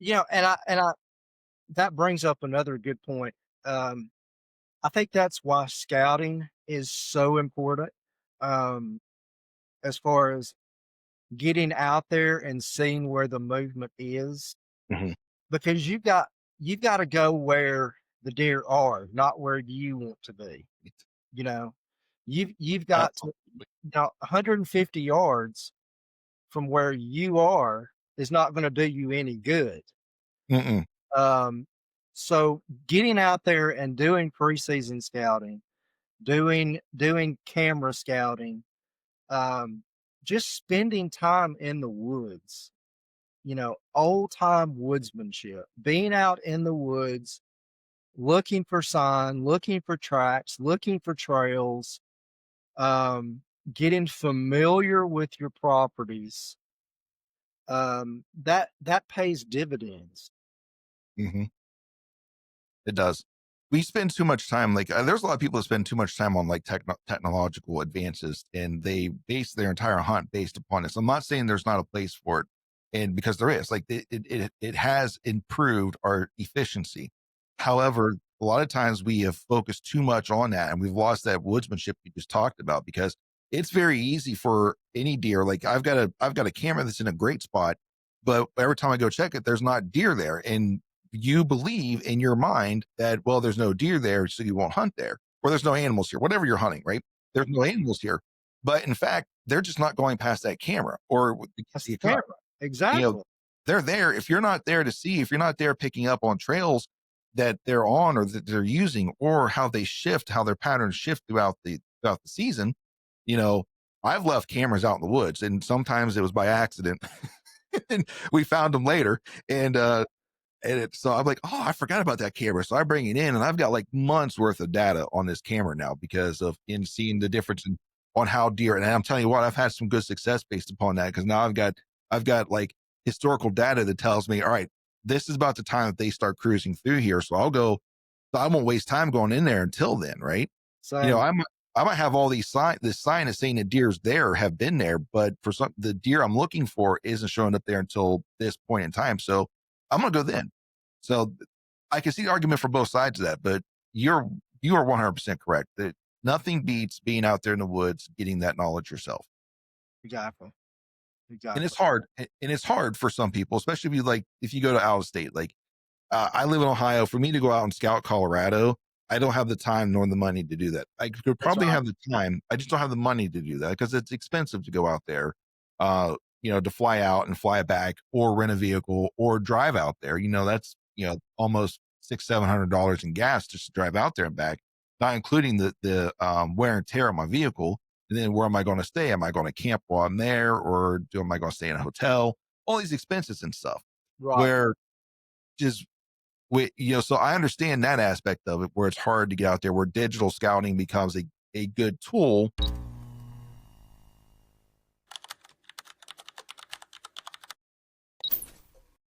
And I that brings up another good point. Um, I think that's why scouting is so important, um, as far as getting out there and seeing where the movement is, Mhm. because you've got to go where the deer are, not where you want to be. You know, you've got to Absolutely. now 150 yards from where you are is not going to do you any good. Mm-mm. Um, so getting out there and doing preseason scouting, doing camera scouting, um, just spending time in the woods, old time woodsmanship, being out in the woods, looking for sign, looking for tracks, looking for trails, um, getting familiar with your properties, that pays dividends. Mhm. It does. We spend too much time, like, there's a lot of people that spend too much time on like technological advances, and they base their entire hunt based upon this. I'm not saying there's not a place for it, and because there is, like, it has improved our efficiency. However, a lot of times we have focused too much on that, and we've lost that woodsmanship you just talked about, because it's very easy for any deer. Like, I've got a camera that's in a great spot, but every time I go check it, there's not deer there, and you believe in your mind that, well, there's no deer there, so you won't hunt there, or there's no animals here, whatever you're hunting, right? There's no animals here. But in fact, they're just not going past that camera or That's the the car. camera. You know, Exactly. they're there. If you're not there to see, if you're not there picking up on trails that they're on or that they're using, or how they shift, how their patterns shift throughout the season, you know, I've left cameras out in the woods, and sometimes it was by accident. And we found them later. And so I'm like, oh, I forgot about that camera. So I bring it in, and I've got like months worth of data on this camera now because of in seeing the difference on how deer. And I'm telling you what, I've had some good success based upon that, because now I've got like historical data that tells me, all right, this is about the time that they start cruising through here. So I won't waste time going in there until then, right? You know, Same. I might have all this sign is saying that deer's there, have been there, but for some the deer I'm looking for isn't showing up there until this point in time. So I'm gonna go then. So I can see the argument for both sides of that, but you are 100% correct that nothing beats being out there in the woods, getting that knowledge yourself. Exactly. And it's Exactly. hard, and it's hard for some people, especially if you go to out of state. Like, I live in Ohio. For me to go out and scout Colorado, I don't have the time nor the money to do that. I could That's probably right. have the time. I just don't have the money to do that because it's expensive to go out there, to fly out and fly back, or rent a vehicle, or drive out there. That's, almost $700 in gas just to drive out there and back, not including the wear and tear on my vehicle. And then where am I going to stay? Am I going to camp while I'm there, or am I going to stay in a hotel? All these expenses and stuff. Right. Where just so I understand that aspect of it, where it's hard to get out there, where digital scouting becomes a good tool